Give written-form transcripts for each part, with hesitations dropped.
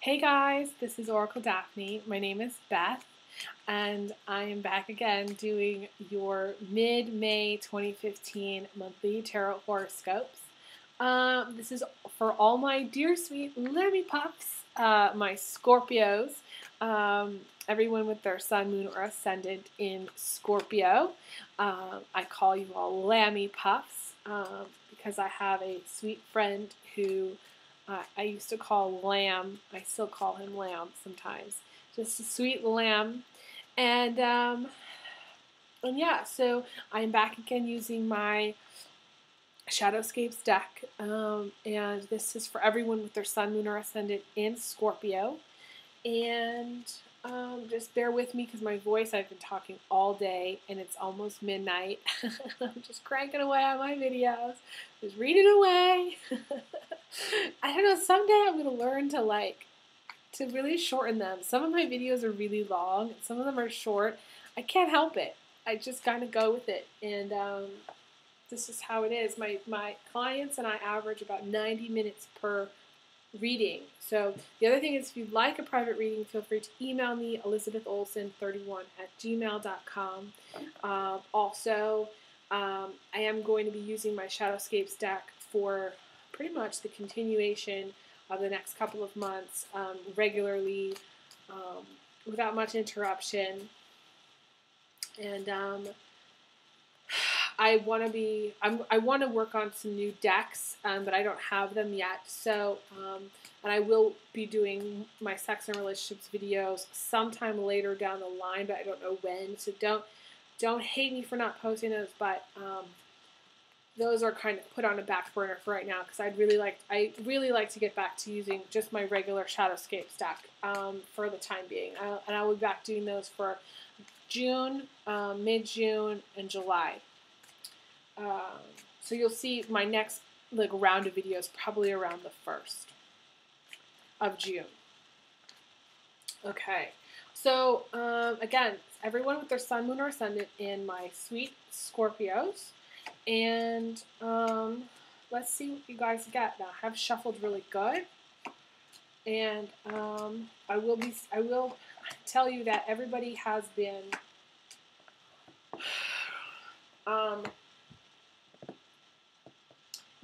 Hey guys, this is Oracle Daphne. My name is Beth, and I am back again doing your mid-May 2015 monthly tarot horoscopes. This is for all my dear sweet Lemmy pups, my Scorpios, everyone with their sun, moon, or ascendant in Scorpio. I call you all Lammy pups because I have a sweet friend who I used to call Lamb. I still call him Lamb sometimes. Just a sweet lamb. And yeah, so I'm back again using my Shadowscapes deck. And this is for everyone with their sun, moon, or ascendant in Scorpio. And just bear with me because my voice, I've been talking all day and it's almost midnight. I'm just cranking away on my videos, just reading away. I don't know, someday I'm going to learn to really shorten them. Some of my videos are really long, some of them are short. I can't help it. I just kind of go with it. And this is how it is. My clients and I average about 90 minutes per reading. So the other thing is, if you'd like a private reading, feel free to email me, elizabetholson31@gmail.com. Also, I am going to be using my Shadowscapes deck for pretty much the continuation of the next couple of months, regularly, without much interruption. And I want to work on some new decks, but I don't have them yet. So, and I will be doing my sex and relationships videos sometime later down the line, but I don't know when. So don't hate me for not posting those, but those are kind of put on a back burner for right now because I really like to get back to using just my regular Shadowscapes deck for the time being, and I will be back doing those for June, mid-June, and July. So you'll see my next round of videos probably around the 1st of June. Okay, so again, everyone with their sun, moon, or ascendant in my sweet Scorpios, and let's see what you guys get. Now, I have shuffled really good, and I will tell you that everybody has been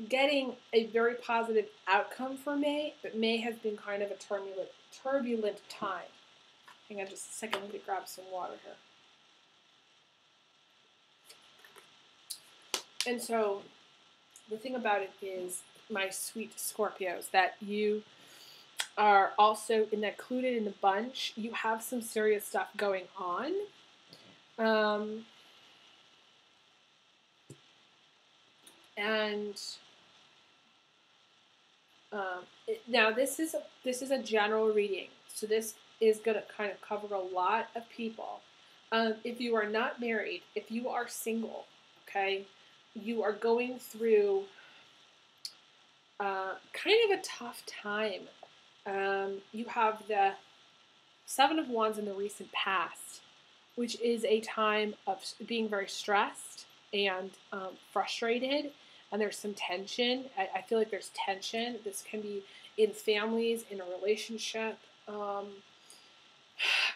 getting a very positive outcome for May, but May has been kind of a turbulent time. Hang on just a second, let me grab some water here. And so the thing about it is, my sweet Scorpios, that you are also included in the bunch. You have some serious stuff going on. Now this is a general reading, so this is going to kind of cover a lot of people. If you are not married, if you are single, okay, you are going through kind of a tough time. You have the Seven of Wands in the recent past, which is a time of being very stressed and frustrated, and there's some tension. I feel like there's tension. This can be in families, in a relationship.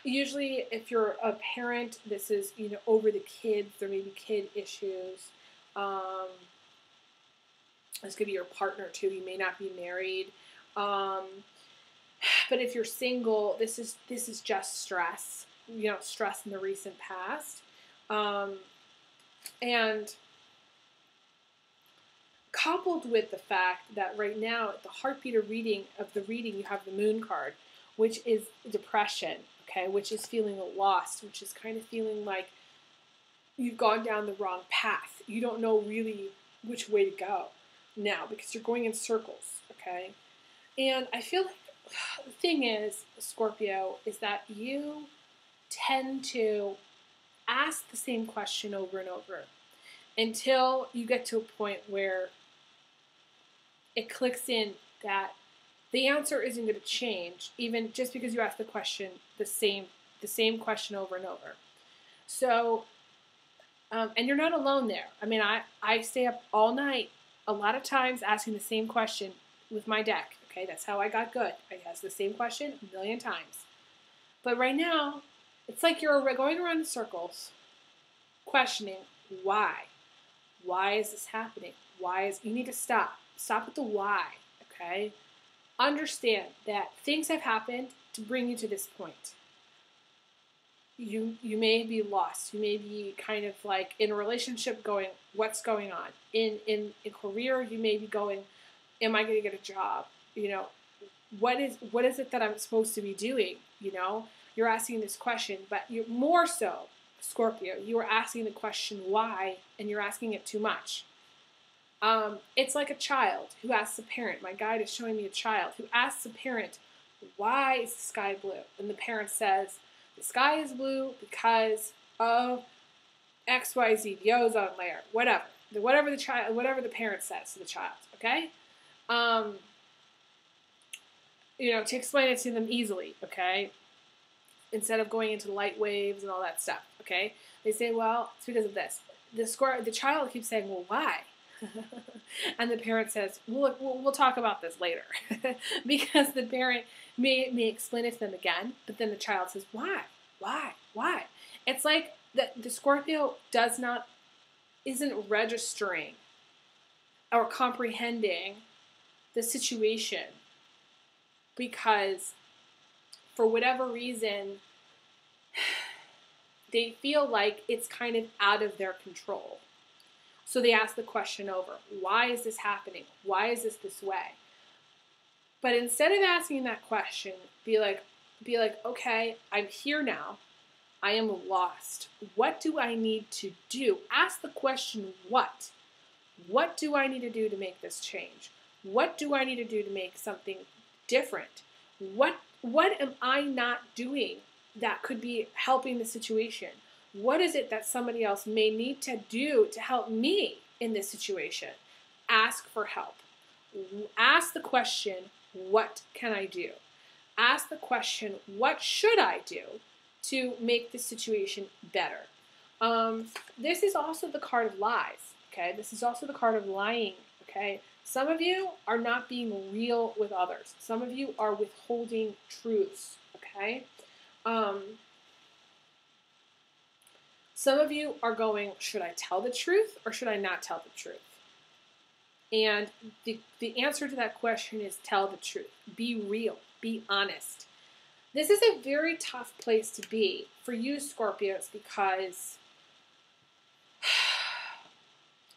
Usually, if you're a parent, this is over the kids. There may be kid issues. This could be your partner too. You may not be married. But if you're single, this is just stress. Stress in the recent past. And coupled with the fact that right now, at the heartbeat of the reading, you have the Moon card, which is depression, okay, which is feeling lost, which is kind of feeling like you've gone down the wrong path. You don't know really which way to go now because you're going in circles, okay? And I feel like the thing is, Scorpio, is that you tend to ask the same question over and over until you get to a point where it clicks in that the answer isn't going to change, even just because you ask the question, the same question over and over. So, and you're not alone there. I mean, I stay up all night, a lot of times, asking the same question with my deck. Okay, that's how I got good. I asked the same question a million times. But right now, it's like you're going around in circles, questioning why. Why is this happening? You need to stop. Stop with the why, okay? Understand that things have happened to bring you to this point. You may be lost. You may be kind of like in a relationship going, what's going on? In career, you may be going, am I going to get a job? What is it that I'm supposed to be doing? You're asking this question, but you're more so, Scorpio, you are asking the question why, and you're asking it too much. It's like a child who asks a parent. My guide is showing me a child who asks a parent, why is the sky blue? And the parent says, the sky is blue because of XYZ, the ozone layer, whatever the parent says to the child, okay? To explain it to them easily, okay? Instead of going into light waves and all that stuff, okay? They say, well, it's because of this. The child keeps saying, well, why? And the parent says, we'll talk about this later. Because the parent may explain it to them again, but then the child says, why? It's like the Scorpio isn't registering or comprehending the situation because for whatever reason, they feel like it's kind of out of their control. So they ask the question over, why is this happening? Why is this way? But instead of asking that question, be like, okay, I'm here now. I am lost. What do I need to do? Ask the question, what? What do I need to do to make this change? What do I need to do to make something different? What am I not doing that could be helping the situation? What is it that somebody else may need to do to help me in this situation? Ask for help. Ask the question, what can I do? Ask the question, what should I do to make the situation better? This is also the card of lies, okay? This is also the card of lying, okay? Some of you are not being real with others. Some of you are withholding truths, okay? Some of you are going, should I tell the truth or should I not tell the truth? And the answer to that question is tell the truth. Be real. Be honest. This is a very tough place to be for you, Scorpios, because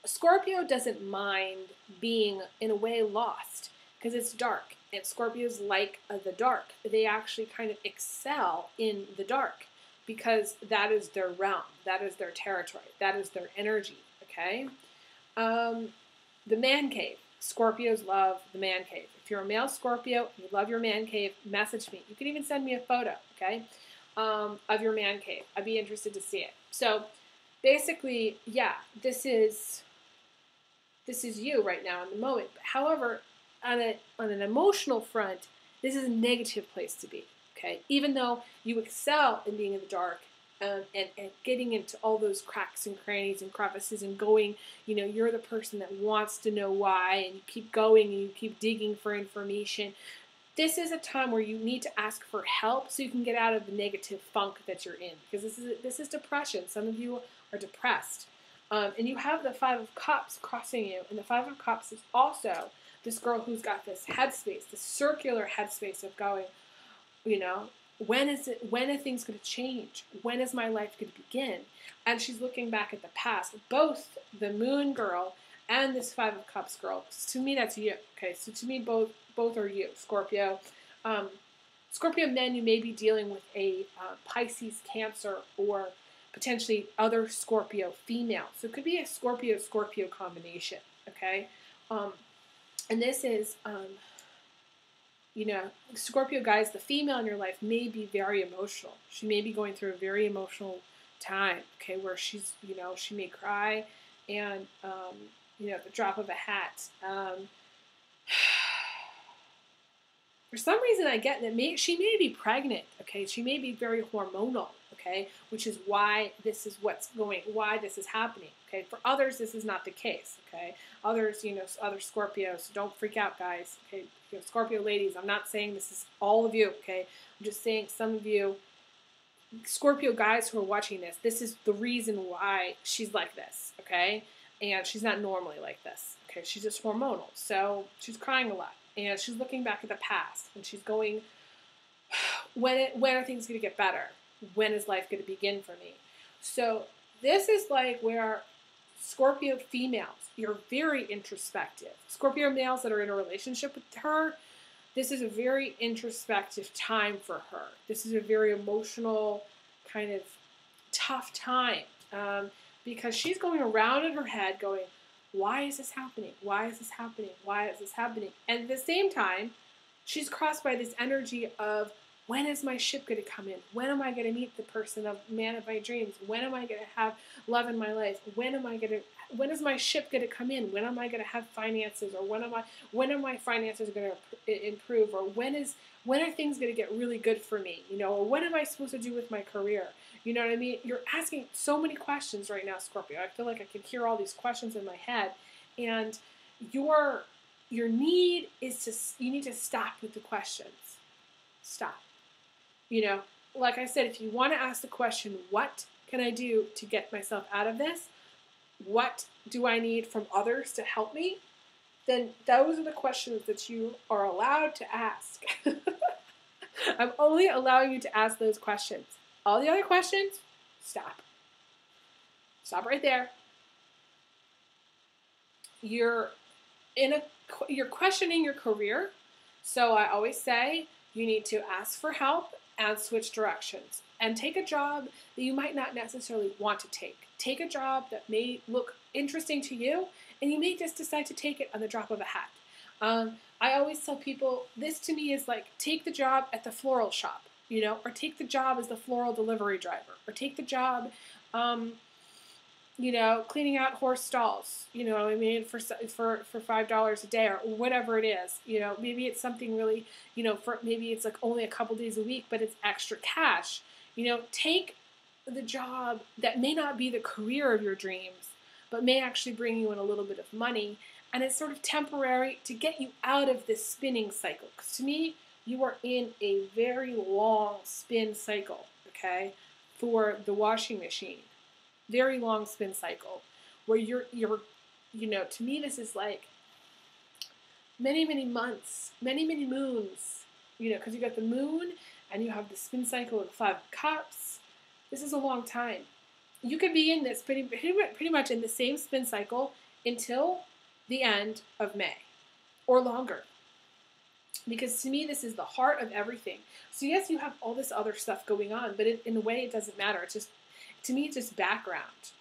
Scorpio doesn't mind being, in a way, lost because it's dark. And Scorpios like the dark. They actually kind of excel in the dark because that is their realm. That is their territory. That is their energy, okay? The man cave. Scorpios love the man cave. If you're a male Scorpio and you love your man cave, message me. You can even send me a photo, okay, of your man cave. I'd be interested to see it. So basically, yeah, this is you right now in the moment. However, on an emotional front, this is a negative place to be, okay? Even though you excel in being in the dark and getting into all those cracks and crannies and crevices and going, you're the person that wants to know why, and you keep going and you keep digging for information. This is a time where you need to ask for help so you can get out of the negative funk that you're in, because this is depression. Some of you are depressed. And you have the Five of Cups crossing you, and the Five of Cups is also this girl who's got this headspace, this circular headspace of going, when are things going to change? When is my life going to begin? And she's looking back at the past. Both the Moon girl and this Five of Cups girl, to me that's you. Okay, so to me both are you, Scorpio. Scorpio men, you may be dealing with a Pisces, Cancer, or potentially other Scorpio female. So it could be a Scorpio combination, okay? And this is, Scorpio guys, the female in your life may be very emotional. She may be going through a very emotional time, okay, where she's, she may cry and, at the drop of a hat. For some reason, I get that she may be pregnant, okay? She may be very hormonal, okay? Which is why this is why this is happening, okay? For others, this is not the case, okay? Others, other Scorpios, don't freak out, guys, okay? Scorpio ladies, I'm not saying this is all of you, okay? I'm just saying some of you Scorpio guys who are watching this is the reason why she's like this, okay? And she's not normally like this, okay? She's just hormonal, so she's crying a lot. And she's looking back at the past, and she's going, when are things going to get better? When is life going to begin for me? So this is like where Scorpio females, you're very introspective. Scorpio males that are in a relationship with her, this is a very introspective time for her. This is a very emotional, kind of tough time because she's going around in her head going, why is this happening? Why is this happening? Why is this happening? And at the same time, she's crossed by this energy of, when is my ship going to come in? When am I going to meet the man of my dreams? When am I going to have love in my life? When is my ship going to come in? When am I going to have finances? Or when are my finances going to improve? Or when are things going to get really good for me? Or what am I supposed to do with my career? You know what I mean? You're asking so many questions right now, Scorpio. I feel like I can hear all these questions in my head. And your need is you need to stop with the questions. Stop. Like I said, if you want to ask the question, what can I do to get myself out of this? What do I need from others to help me? Then those are the questions that you are allowed to ask. I'm only allowing you to ask those questions. All the other questions, stop. Stop right there. You're questioning your career. So I always say you need to ask for help and switch directions. And take a job that you might not necessarily want to take. Take a job that may look interesting to you, and you may just decide to take it on the drop of a hat. I always tell people, this to me is like, take the job at the floral shop, or take the job as the floral delivery driver, or take the job, cleaning out horse stalls, for $5 a day or whatever it is. Maybe it's something really, maybe it's like only a couple days a week, but it's extra cash. Take the job that may not be the career of your dreams, but may actually bring you in a little bit of money, and it's sort of temporary to get you out of this spinning cycle. Because to me, you are in a very long spin cycle, okay, for the washing machine. Very long spin cycle where you're to me this is like many, many months, many, many moons, because you got the moon and you have the spin cycle of the 5 of Cups. This is a long time. You could be in this pretty much in the same spin cycle until the end of May or longer. Because to me, this is the heart of everything. So yes, you have all this other stuff going on, but in a way it doesn't matter. It's just, to me, it's just background.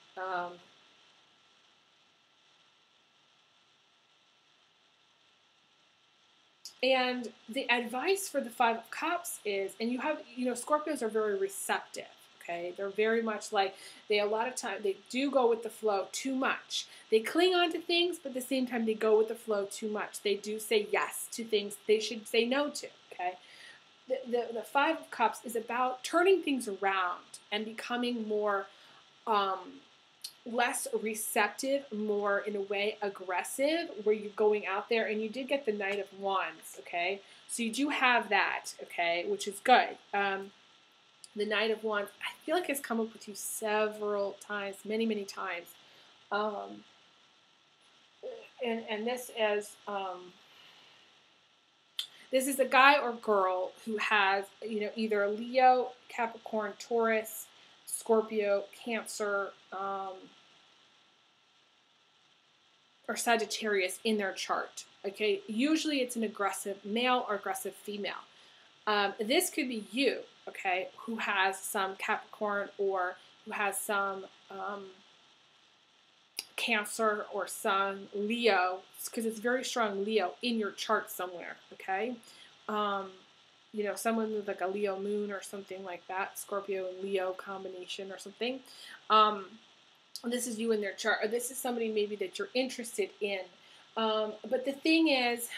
And the advice for the 5 of Cups is, and you have, Scorpios are very receptive, okay? They're very much like, a lot of time, they do go with the flow too much. They cling on to things, but at the same time, they go with the flow too much. They do say yes to things they should say no to, okay? The 5 of Cups is about turning things around and becoming more, less receptive, more in a way aggressive, where you're going out there, and you did get the Knight of Wands, okay? So you do have that, okay, which is good. The Knight of Wands, I feel like has come up with you several times, many, many times. And this is a guy or girl who has, either a Leo, Capricorn, Taurus, Scorpio, Cancer, or Sagittarius in their chart. Okay, usually it's an aggressive male or aggressive female. This could be you, okay, who has some Capricorn or who has some Cancer or some Leo, because it's very strong Leo in your chart somewhere, okay? Someone with like a Leo moon or something like that, Scorpio and Leo combination or something. This is you in their chart, or this is somebody maybe that you're interested in. But the thing is,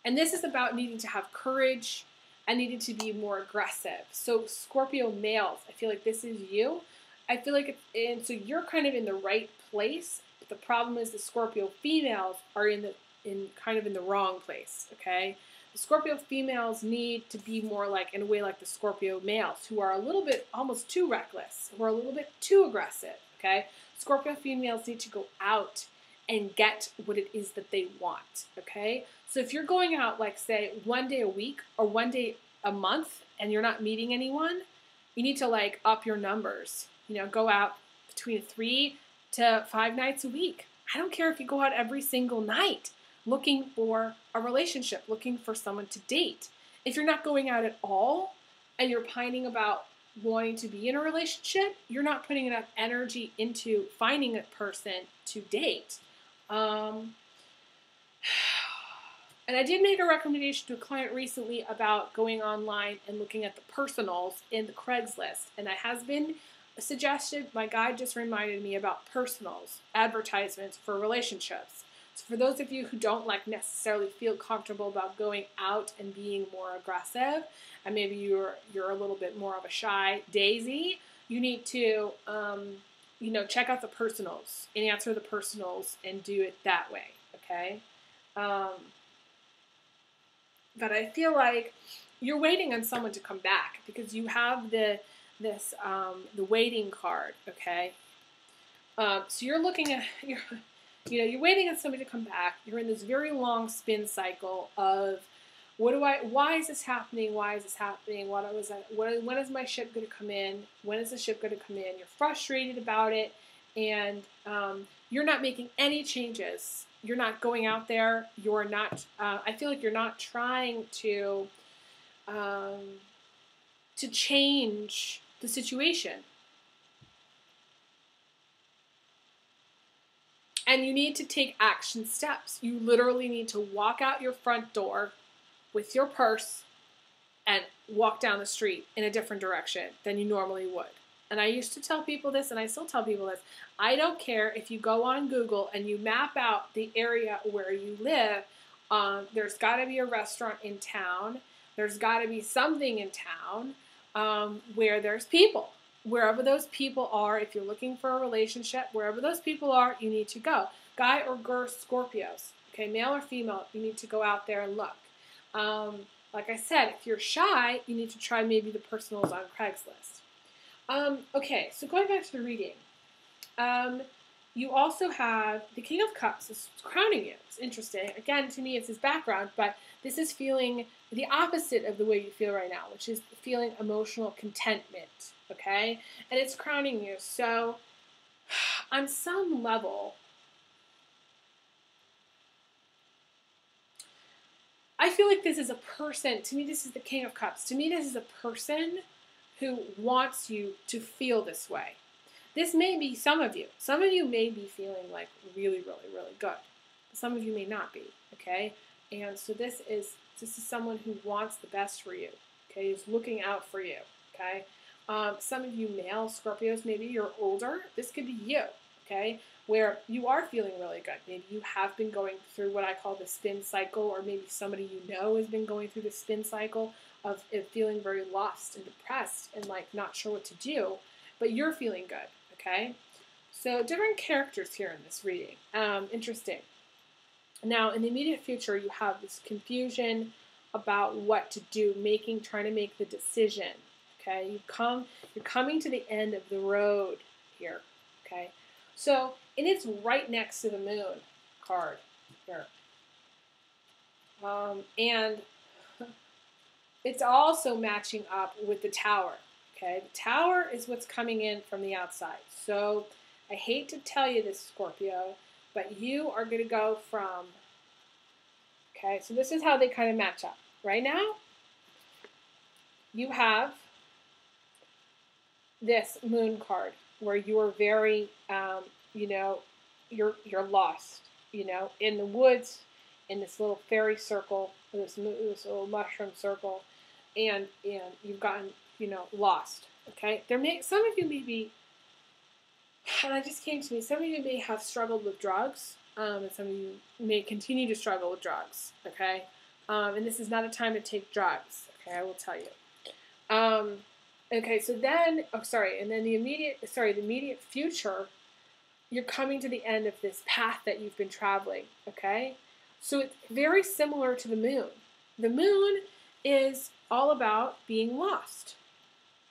And this is about needing to have courage and needing to be more aggressive. So Scorpio males, I feel like this is you. I feel like and so you're kind of in the right place. But the problem is the Scorpio females are in the wrong place. Okay, the Scorpio females need to be more like, in a way, like the Scorpio males, who are a little bit almost too reckless, who are a little bit too aggressive. Okay, Scorpio females need to go out and get what it is that they want. Okay, so if you're going out, like, say, one day a week or one day a month and you're not meeting anyone, you need to, like, up your numbers. You know, go out between 3 to 5 nights a week. I don't care if you go out every single night looking for a relationship, looking for someone to date. If you're not going out at all and you're pining about wanting to be in a relationship, you're not putting enough energy into finding a person to date. And I did make a recommendation to a client recently about going online and looking at the personals in the Craigslist. And it has been suggested, my guide just reminded me about personals, advertisements for relationships. So for those of you who don't necessarily feel comfortable about going out and being more aggressive, and maybe you're a little bit more of a shy daisy, you need to check out the personals and answer the personals and do it that way. Okay. But I feel like you're waiting on someone to come back because you have the waiting card. Okay. So you're looking at you're waiting on somebody to come back. You're in this very long spin cycle of why is this happening? Why is this happening? When is my ship going to come in? When is the ship going to come in? You're frustrated about it, and you're not making any changes. You're not going out there. You're not. I feel like you're not trying to change the situation. And you need to take action steps. You literally need to walk out your front door with your purse and walk down the street in a different direction than you normally would. And I used to tell people this, and I still tell people this. I don't care if you go on Google and you map out the area where you live. There's got to be a restaurant in town. There's got to be something in town where there's people. Wherever those people are, if you're looking for a relationship, wherever those people are, you need to go. Guy or girl Scorpios, okay, male or female, you need to go out there and look. Like I said, if you're shy, you need to try maybe the personals on Craigslist. Okay, so going back to the reading, you also have the King of Cups is crowning you. It's interesting. Again, to me, it's his background, but this is feeling the opposite of the way you feel right now, which is feeling emotional contentment, okay? And it's crowning you. So on some level, I feel like this is a person. To me, this is the King of Cups. To me, this is a person who wants you to feel this way. This may be some of you. Some of you may be feeling like really, really, really good. Some of you may not be, okay? And so this is someone who wants the best for you, okay? Who's looking out for you, okay? Some of you male Scorpios, maybe you're older. This could be you, okay? Where you are feeling really good. Maybe you have been going through what I call the spin cycle, or maybe somebody you know has been going through the spin cycle of feeling very lost and depressed and like not sure what to do, but you're feeling good, okay? So different characters here in this reading. Interesting. Now, in the immediate future, you have this confusion about what to do, trying to make the decision, okay? You're coming to the end of the road here, okay? So, and it's right next to the moon card here. And it's also matching up with the tower, okay? The tower is what's coming in from the outside. So, I hate to tell you this, Scorpio, but you are going to go from, okay, so this is how they kind of match up. Right now, you have this moon card where you are very, you're lost, in the woods, in this little fairy circle, this little mushroom circle, and you've gotten, lost, okay? Some of you may be, and it just came to me, some of you may have struggled with drugs, and some of you may continue to struggle with drugs, okay? And this is not a time to take drugs. Okay, I will tell you. Okay, so then, and then the immediate future, you're coming to the end of this path that you've been traveling, okay? So it's very similar to the moon. The moon is all about being lost,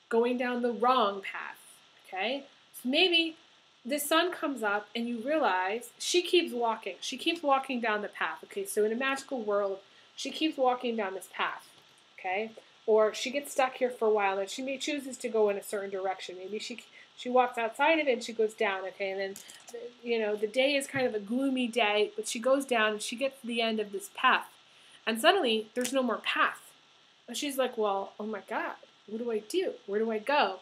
going down the wrong path, okay? So maybe the sun comes up and you realize she keeps walking. She keeps walking down the path, okay? So in a magical world, she keeps walking down this path, okay? Or she gets stuck here for a while and she may chooses to go in a certain direction. Maybe she walks outside of it and she goes down, okay? And then, the day is kind of a gloomy day, but she goes down and she gets to the end of this path. And suddenly, there's no more path. And she's like, well, oh my God, what do I do? Where do I go?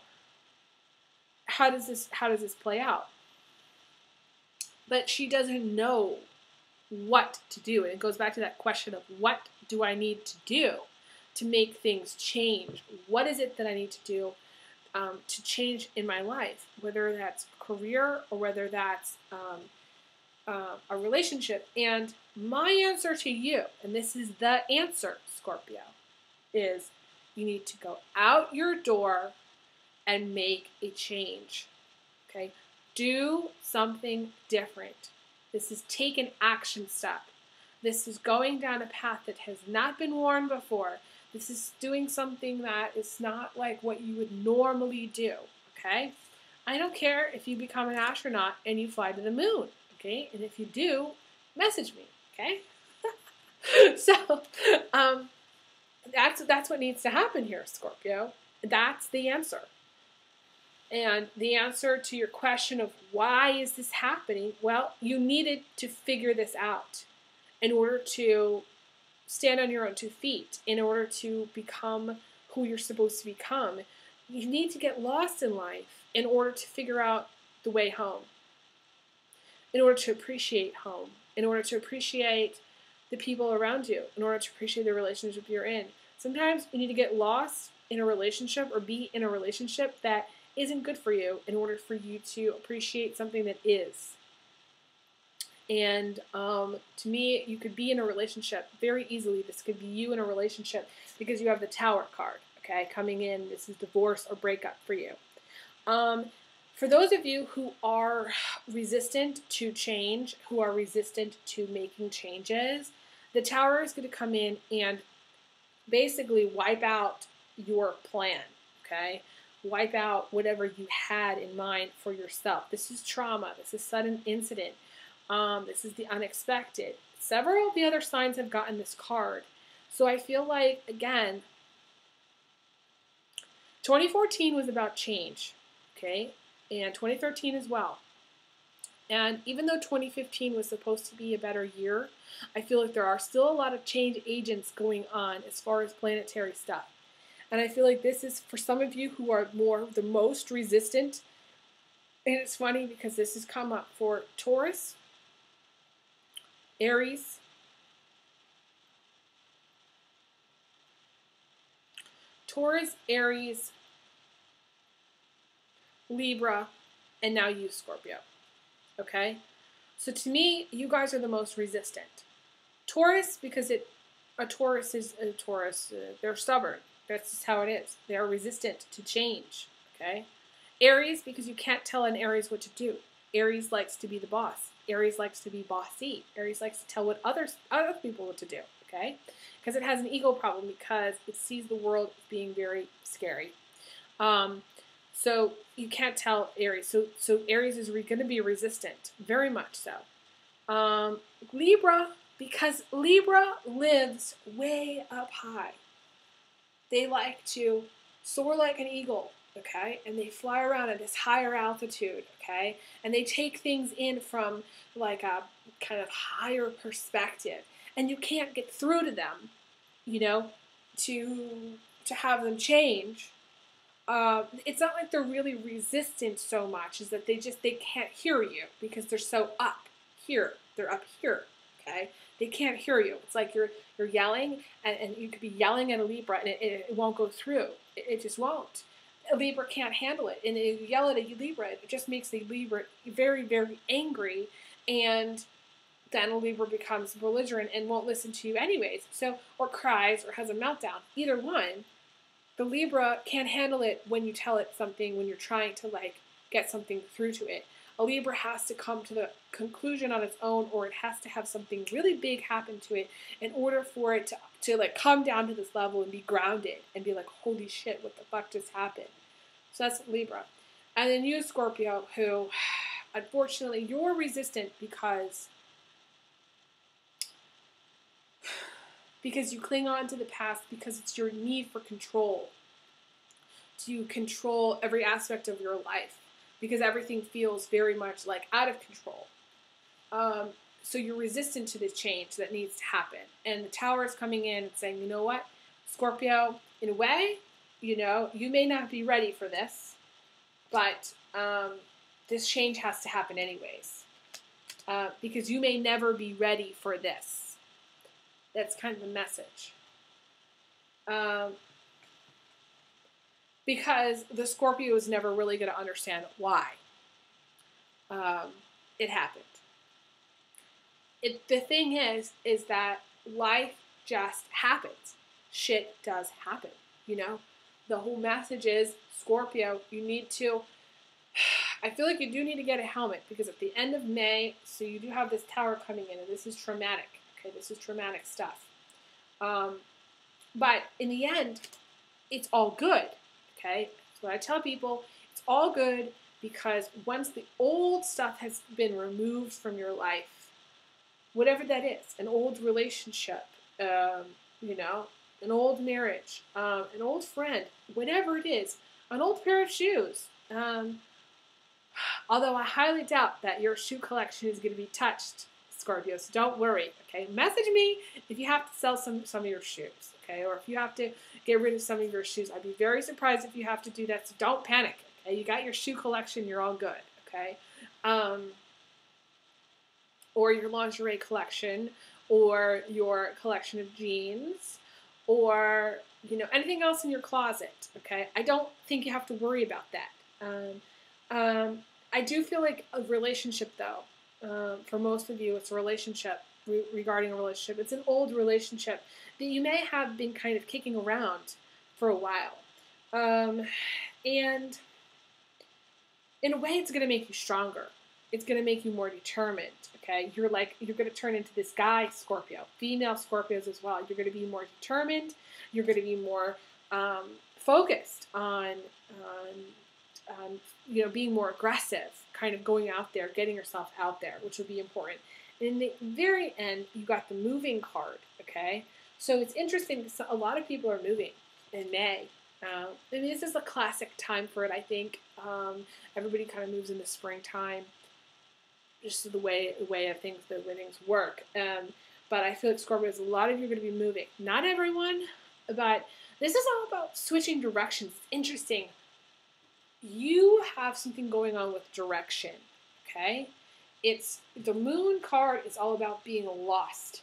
How does this play out? But she doesn't know what to do. And it goes back to that question of what do I need to do to make things change? What is it that I need to do to change in my life? Whether that's career or whether that's a relationship. And my answer to you, and this is the answer, Scorpio, is you need to go out your door and make a change. Okay? Do something different. This is take an action step. This is going down a path that has not been worn before. This is doing something that is not like what you would normally do. Okay? I don't care if you become an astronaut and you fly to the moon. Okay? And if you do, message me. Okay? So, that's what needs to happen here, Scorpio. That's the answer. And the answer to your question of why is this happening, well, you needed to figure this out in order to stand on your own 2 feet, in order to become who you're supposed to become. You need to get lost in life in order to figure out the way home, in order to appreciate home, in order to appreciate the people around you, in order to appreciate the relationship you're in. Sometimes you need to get lost in a relationship or be in a relationship that isn't good for you in order for you to appreciate something that is. And to me, you could be in a relationship very easily. This could be you in a relationship because you have the Tower card, okay, coming in. This is divorce or breakup for you. For those of you who are resistant to change, who are resistant to making changes, the Tower is going to come in and basically wipe out your plan, okay? Wipe out whatever you had in mind for yourself. This is trauma. This is sudden incident. This is the unexpected. Several of the other signs have gotten this card. So I feel like, again, 2014 was about change, okay? And 2013 as well. And even though 2015 was supposed to be a better year, I feel like there are still a lot of change agents going on as far as planetary stuff. And I feel like this is for some of you who are the most resistant. And it's funny because this has come up for Taurus, Aries, Libra, and now you, Scorpio. Okay? So to me, you guys are the most resistant. Taurus, because a Taurus is a Taurus, they're stubborn. That's just how it is. They are resistant to change. Okay? Aries, because you can't tell an Aries what to do. Aries likes to be the boss. Aries likes to be bossy. Aries likes to tell what other people what to do. Okay? Because it has an ego problem because it sees the world as being very scary. So you can't tell Aries. So Aries is going to be resistant, very much so. Libra, because Libra lives way up high. They like to soar like an eagle, okay? And they fly around at this higher altitude, okay? And they take things in from like a kind of higher perspective. And you can't get through to them, to have them change. It's not like they're really resistant so much, is that they can't hear you because they're so up here. They're up here, okay? They can't hear you. It's like you're yelling, and you could be yelling at a Libra, and it won't go through. It just won't. A Libra can't handle it. And if you yell at a Libra, it just makes the Libra very, very angry, and then a Libra becomes belligerent and won't listen to you anyways. So, or cries or has a meltdown. Either one, the Libra can't handle it when you tell it something, when you're trying to like get something through to it. A Libra has to come to the conclusion on its own, or it has to have something really big happen to it in order for it to like come down to this level and be grounded and be like, holy shit, what the fuck just happened? So that's Libra. And then you, Scorpio, who unfortunately you're resistant because you cling on to the past, because it's your need for control, to control every aspect of your life, because everything feels very much like out of control. So you're resistant to the change that needs to happen. And the Tower is coming in and saying, you know what, Scorpio, in a way, you know, you may not be ready for this, but this change has to happen anyways. Because you may never be ready for this. That's kind of the message. Because the Scorpio is never really going to understand why it happened. The thing is that life just happens. Shit does happen, you know? The whole message is, Scorpio, you need to, I feel like you do need to get a helmet, because at the end of May, so you do have this Tower coming in, and this is traumatic. Okay, this is traumatic stuff. But in the end, it's all good. Okay, that's what I tell people. It's all good, because once the old stuff has been removed from your life, whatever that is, an old relationship, you know, an old marriage, an old friend, whatever it is, an old pair of shoes. Although I highly doubt that your shoe collection is going to be touched, Scorpio, so don't worry, okay? Message me if you have to sell some of your shoes, okay? Or if you have to get rid of some of your shoes. I'd be very surprised if you have to do that, so don't panic, okay? You got your shoe collection, you're all good, okay? Or your lingerie collection, or your collection of jeans, or, you know, anything else in your closet, okay? I don't think you have to worry about that. I do feel like a relationship, though, for most of you, it's a relationship, regarding a relationship. It's an old relationship that you may have been kind of kicking around for a while. And in a way, it's going to make you stronger. It's going to make you more determined, okay? You're going to turn into this guy, Scorpio. Female Scorpios as well. You're going to be more determined. You're going to be more focused on you know, being more aggressive, kind of going out there, getting yourself out there, which would be important. And in the very end, you got the moving card, okay? So it's interesting because a lot of people are moving in May. I mean, this is a classic time for it, I think. Everybody kind of moves in the springtime, just the way of things, the way things work. But I feel like Scorpios, a lot of you are going to be moving. Not everyone, but this is all about switching directions. It's interesting. You have something going on with direction, okay? It's the Moon card is all about being lost.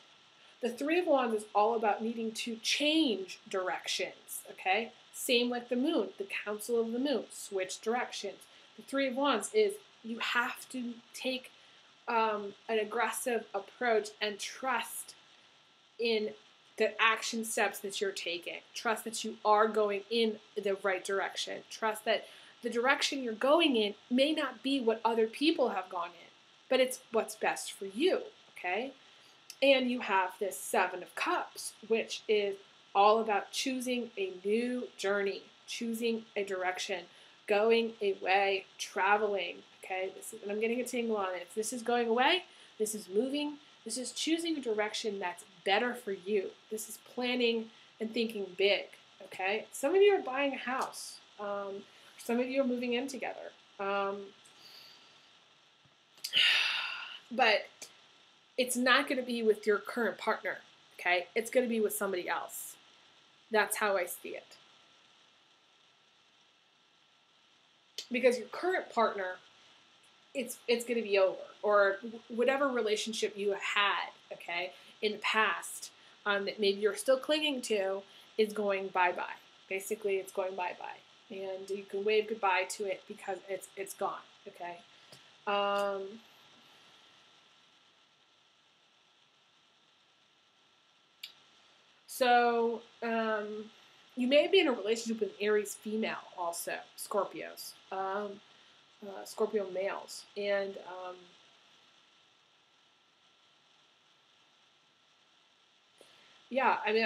The Three of Wands is all about needing to change directions, okay? Same like the Moon, the Council of the Moon, switch directions. The Three of Wands is you have to take an aggressive approach and trust in the action steps that you're taking. Trust that you are going in the right direction. Trust that the direction you're going in may not be what other people have gone in, but it's what's best for you, okay? And you have this Seven of Cups, which is all about choosing a new journey, choosing a direction, going away, traveling, okay? And I'm getting a tingle on it. This is going away, this is moving, this is choosing a direction that's better for you. This is planning and thinking big, okay? Some of you are buying a house. Some of you are moving in together. But it's not going to be with your current partner, okay? It's going to be with somebody else. That's how I see it. Because your current partner, it's going to be over. Or whatever relationship you had, okay, in the past that maybe you're still clinging to is going bye-bye. Basically, it's going bye-bye. And you can wave goodbye to it because it's gone, okay? So you may be in a relationship with an Aries female also, Scorpios, Scorpio males. And yeah, I mean,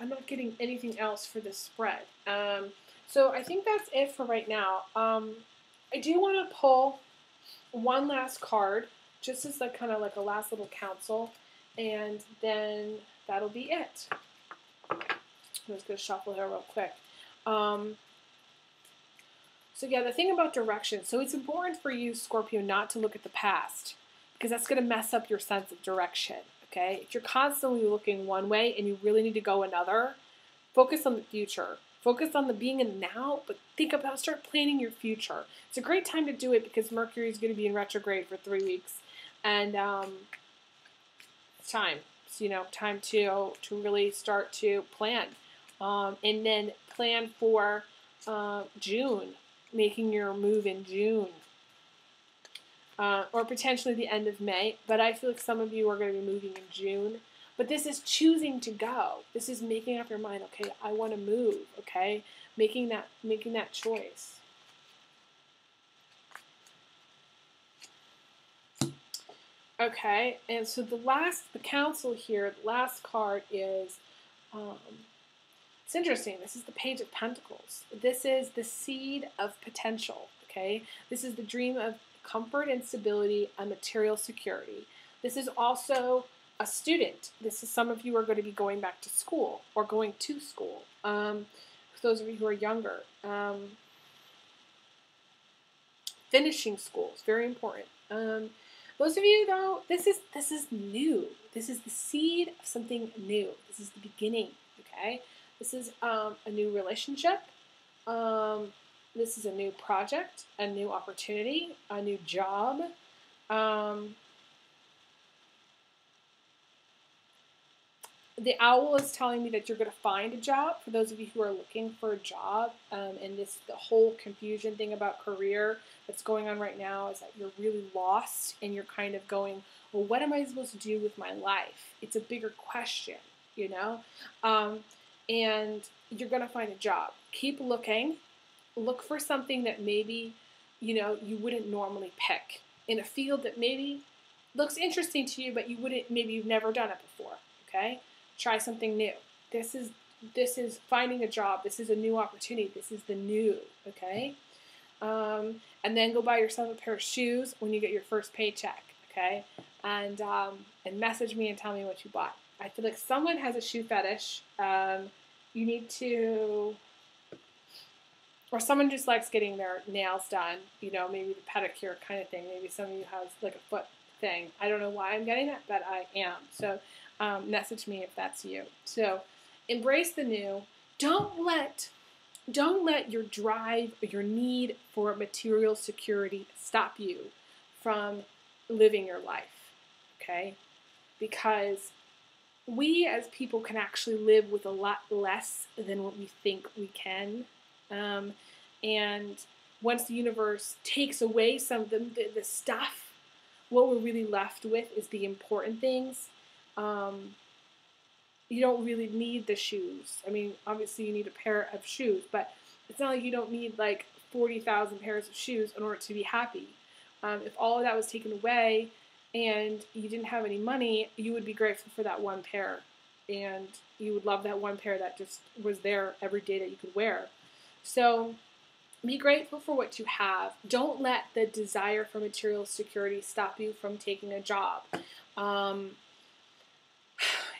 I'm not getting anything else for this spread. So I think that's it for right now. I do want to pull one last card, just as like kind of like a last little counsel, and then that'll be it. I'm just gonna shuffle here real quick. So yeah, the thing about direction. So it's important for you, Scorpio, not to look at the past because that's gonna mess up your sense of direction. Okay, if you're constantly looking one way and you really need to go another, focus on the future. Focus on the being in the now, but start planning your future. It's a great time to do it because Mercury is going to be in retrograde for 3 weeks, and it's time. It's, time to really start to plan, and then plan for June, making your move in June, or potentially the end of May. But I feel like some of you are going to be moving in June. But this is choosing to go. This is making up your mind. Okay, I want to move. Okay, making that choice. Okay, and so the counsel here, the last card is, it's interesting. This is the Page of Pentacles. This is the seed of potential. Okay, this is the dream of comfort and stability and material security. This is also a student. This is some of you are going to be going back to school or going to school. For those of you who are younger, finishing school is very important. Those of you though, this is new. This is the seed of something new. This is the beginning. Okay, this is a new relationship. This is a new project, a new opportunity, a new job. The owl is telling me that you're going to find a job. For those of you who are looking for a job, and the whole confusion thing about career that's going on right now is that you're really lost and you're kind of going, well, what am I supposed to do with my life? It's a bigger question, and you're going to find a job. Keep looking. Look for something that maybe, you wouldn't normally pick in a field that maybe looks interesting to you, but maybe you've never done it before, okay? Try something new. This is finding a job. This is a new opportunity. This is the new, okay? And then go buy yourself a pair of shoes when you get your first paycheck, okay? And message me and tell me what you bought. I feel like someone has a shoe fetish. You need to, or someone just likes getting their nails done, maybe the pedicure kind of thing. Maybe some of you have like a foot thing. I don't know why I'm getting that, but I am. So message me if that's you. So embrace the new. Don't let your drive or your need for material security stop you from living your life, okay? Because we as people can actually live with a lot less than what we think we can. And once the universe takes away some of the stuff, what we're really left with is the important things. You don't really need the shoes. I mean, obviously you need a pair of shoes, but it's not like you don't need like 40,000 pairs of shoes in order to be happy. If all of that was taken away and you didn't have any money, you would be grateful for that one pair. And you would love that one pair that just was there every day that you could wear. So be grateful for what you have. Don't let the desire for material security stop you from taking a job.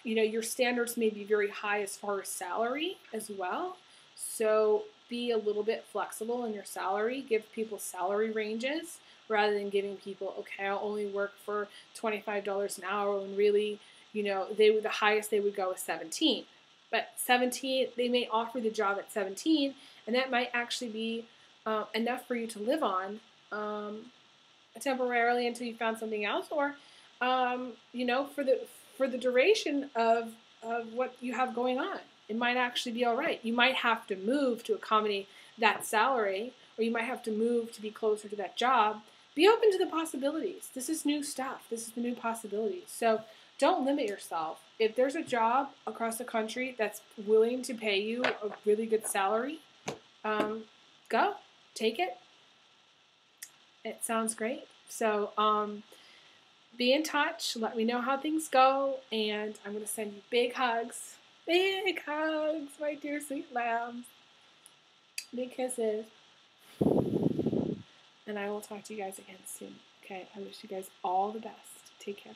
Your standards may be very high as far as salary as well. So be a little bit flexible in your salary. Give people salary ranges rather than giving people, okay, I'll only work for $25 an hour when really, the highest they would go is 17. But 17, they may offer the job at 17, and that might actually be enough for you to live on temporarily until you found something else, or for the duration of what you have going on. It might actually be all right. You might have to move to accommodate that salary, or you might have to move to be closer to that job. Be open to the possibilities. This is new stuff. This is the new possibilities. So don't limit yourself. If there's a job across the country that's willing to pay you a really good salary, go. Take it. It sounds great. So be in touch. Let me know how things go. And I'm going to send you big hugs. Big hugs, my dear sweet lambs. Big kisses. And I will talk to you guys again soon. Okay, I wish you guys all the best. Take care.